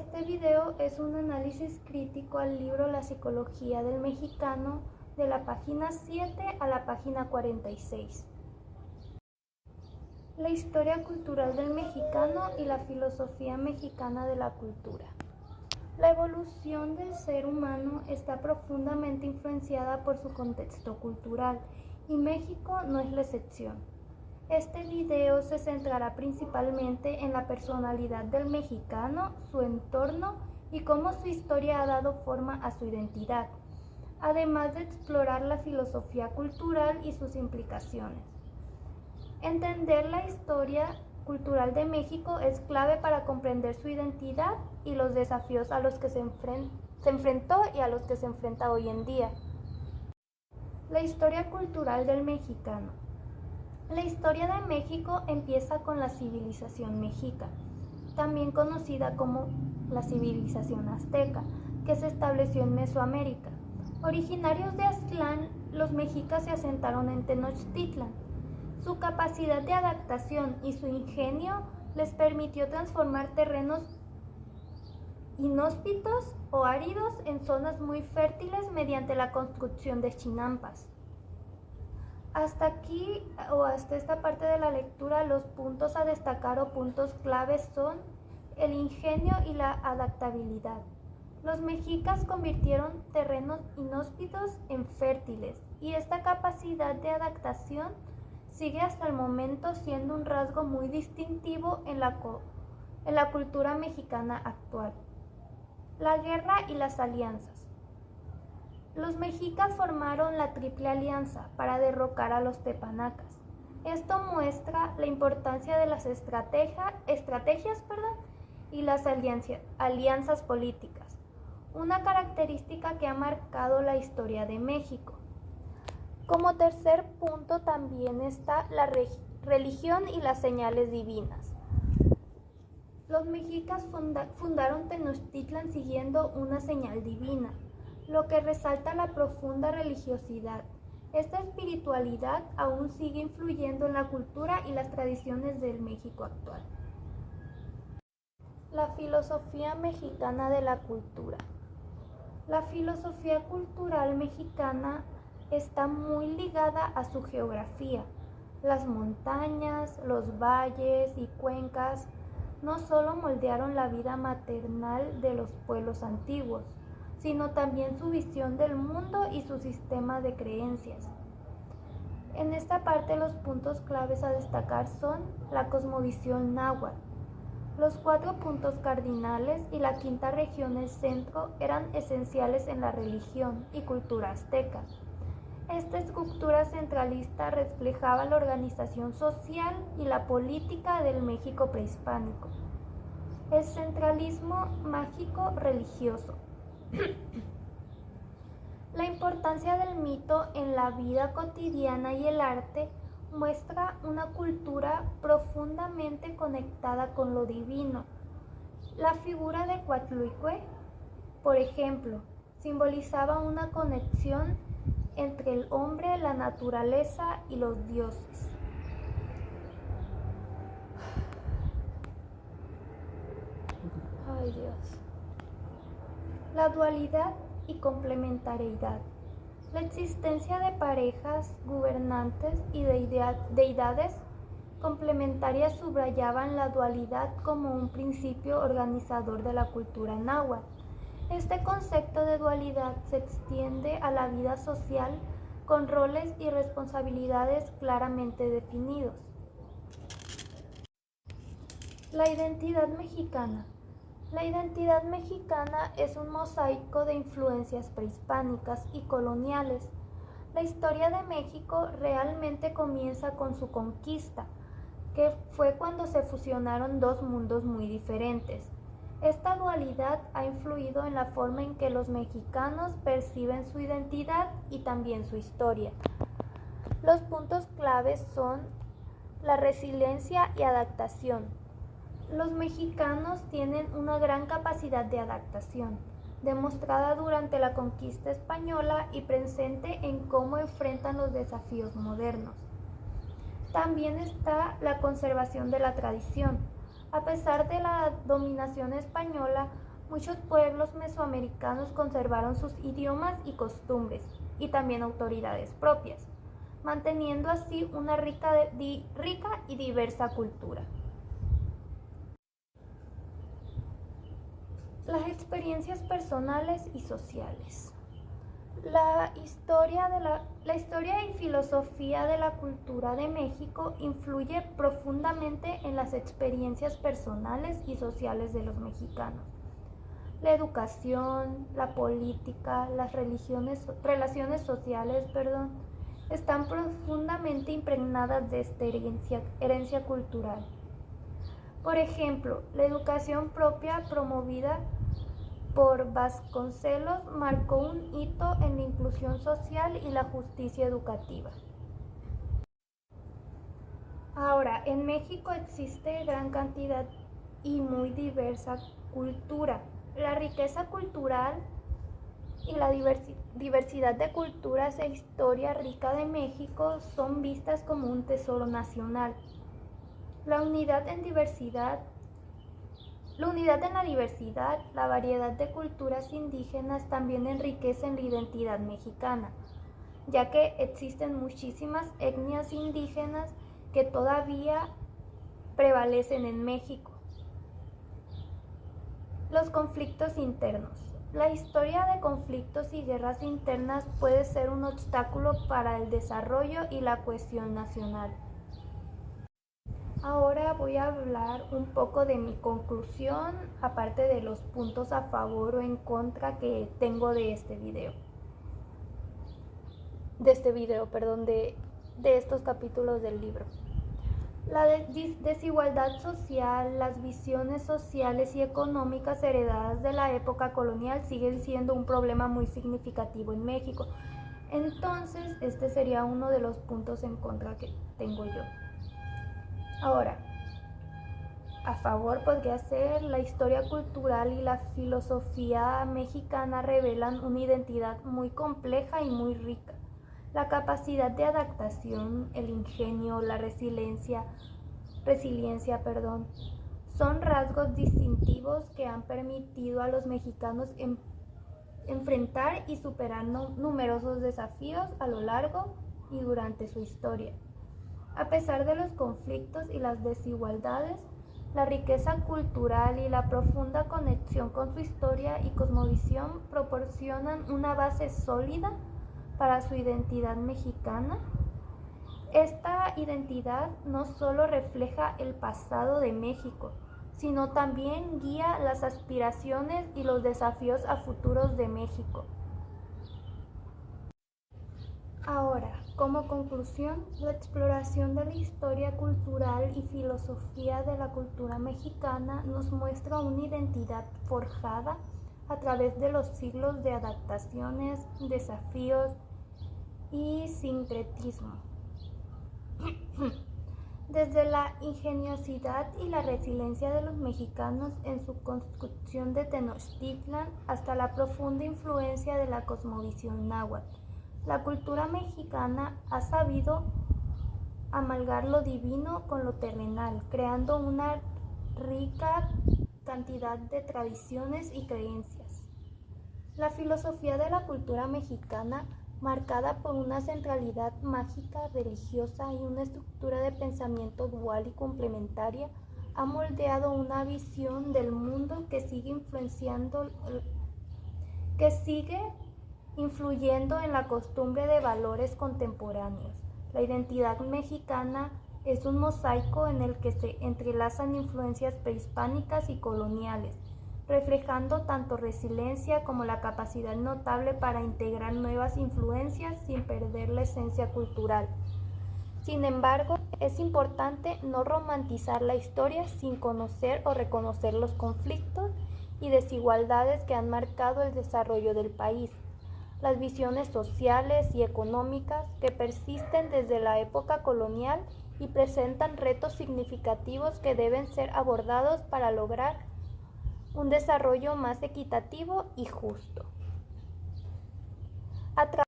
Este video es un análisis crítico al libro La psicología del mexicano de la página 7 a la página 46. La historia cultural del mexicano y la filosofía mexicana de la cultura. La evolución del ser humano está profundamente influenciada por su contexto cultural y México no es la excepción. Este video se centrará principalmente en la personalidad del mexicano, su entorno y cómo su historia ha dado forma a su identidad, además de explorar la filosofía cultural y sus implicaciones. Entender la historia cultural de México es clave para comprender su identidad y los desafíos a los que se enfrentó y a los que se enfrenta hoy en día. La historia cultural del mexicano. La historia de México empieza con la civilización mexica, también conocida como la civilización azteca, que se estableció en Mesoamérica. Originarios de Aztlán, los mexicas se asentaron en Tenochtitlan. Su capacidad de adaptación y su ingenio les permitió transformar terrenos inhóspitos o áridos en zonas muy fértiles mediante la construcción de chinampas. Hasta aquí o hasta esta parte de la lectura, los puntos a destacar o puntos claves son el ingenio y la adaptabilidad. Los mexicas convirtieron terrenos inhóspitos en fértiles y esta capacidad de adaptación sigue hasta el momento siendo un rasgo muy distintivo en la cultura mexicana actual. La guerra y las alianzas. Los mexicas formaron la Triple Alianza para derrocar a los tepanacas. Esto muestra la importancia de las estrategias y las alianzas políticas, una característica que ha marcado la historia de México. Como tercer punto también está la religión y las señales divinas. Los mexicas fundaron Tenochtitlan siguiendo una señal divina, lo que resalta la profunda religiosidad. Esta espiritualidad aún sigue influyendo en la cultura y las tradiciones del México actual. La filosofía mexicana de la cultura. La filosofía cultural mexicana está muy ligada a su geografía. Las montañas, los valles y cuencas no solo moldearon la vida maternal de los pueblos antiguos, sino también su visión del mundo y su sistema de creencias. En esta parte los puntos claves a destacar son la cosmovisión náhuatl. Los 4 puntos cardinales y la quinta región del centro eran esenciales en la religión y cultura azteca. Esta estructura centralista reflejaba la organización social y la política del México prehispánico. El centralismo mágico-religioso. La importancia del mito en la vida cotidiana y el arte muestra una cultura profundamente conectada con lo divino. La figura de Coatlicue, por ejemplo, simbolizaba una conexión entre el hombre, la naturaleza y los dioses. Ay, Dios. La dualidad y complementariedad. La existencia de parejas, gobernantes y deidades complementarias subrayaban la dualidad como un principio organizador de la cultura náhuatl. Este concepto de dualidad se extiende a la vida social con roles y responsabilidades claramente definidos. La identidad mexicana. La identidad mexicana es un mosaico de influencias prehispánicas y coloniales. La historia de México realmente comienza con su conquista, que fue cuando se fusionaron dos mundos muy diferentes. Esta dualidad ha influido en la forma en que los mexicanos perciben su identidad y también su historia. Los puntos claves son la resiliencia y adaptación. Los mexicanos tienen una gran capacidad de adaptación, demostrada durante la conquista española y presente en cómo enfrentan los desafíos modernos. También está la conservación de la tradición. A pesar de la dominación española, Muchos pueblos mesoamericanos conservaron sus idiomas y costumbres, y también autoridades propias, manteniendo así una rica y diversa cultura. Las experiencias personales y sociales. La historia y filosofía de la cultura de México influye profundamente en las experiencias personales y sociales de los mexicanos. La educación, la política, las relaciones sociales, están profundamente impregnadas de esta herencia cultural. Por ejemplo, la educación propia promovida por Vasconcelos marcó un hito en la inclusión social y la justicia educativa. Ahora, en México existe gran cantidad y muy diversa cultura. La riqueza cultural y la diversidad de culturas e historia rica de México son vistas como un tesoro nacional. La unidad en la diversidad, la variedad de culturas indígenas también enriquecen la identidad mexicana, ya que existen muchísimas etnias indígenas que todavía prevalecen en México. Los conflictos internos. La historia de conflictos y guerras internas puede ser un obstáculo para el desarrollo y la cohesión nacional. Ahora voy a hablar un poco de mi conclusión, aparte de los puntos a favor o en contra que tengo de este video. De estos capítulos del libro. La desigualdad social, las visiones sociales y económicas heredadas de la época colonial siguen siendo un problema muy significativo en México. Entonces, este sería uno de los puntos en contra que tengo yo. Ahora, a favor podría ser la historia cultural y la filosofía mexicana revelan una identidad muy compleja y muy rica. La capacidad de adaptación, el ingenio, la resiliencia, son rasgos distintivos que han permitido a los mexicanos enfrentar y superar numerosos desafíos a lo largo y durante su historia. A pesar de los conflictos y las desigualdades, la riqueza cultural y la profunda conexión con su historia y cosmovisión proporcionan una base sólida para su identidad mexicana. Esta identidad no solo refleja el pasado de México, sino también guía las aspiraciones y los desafíos a futuros de México. Ahora, como conclusión, la exploración de la historia cultural y filosofía de la cultura mexicana nos muestra una identidad forjada a través de los siglos de adaptaciones, desafíos y sincretismo. Desde la ingeniosidad y la resiliencia de los mexicanos en su construcción de Tenochtitlan hasta la profunda influencia de la cosmovisión náhuatl, la cultura mexicana ha sabido amalgar lo divino con lo terrenal, creando una rica cantidad de tradiciones y creencias. La filosofía de la cultura mexicana, marcada por una centralidad mágica, religiosa y una estructura de pensamiento dual y complementaria, ha moldeado una visión del mundo que sigue influyendo en la costumbre de valores contemporáneos. La identidad mexicana es un mosaico en el que se entrelazan influencias prehispánicas y coloniales, reflejando tanto resiliencia como la capacidad notable para integrar nuevas influencias sin perder la esencia cultural. Sin embargo, es importante no romantizar la historia sin conocer o reconocer los conflictos y desigualdades que han marcado el desarrollo del país. Las visiones sociales y económicas que persisten desde la época colonial y presentan retos significativos que deben ser abordados para lograr un desarrollo más equitativo y justo.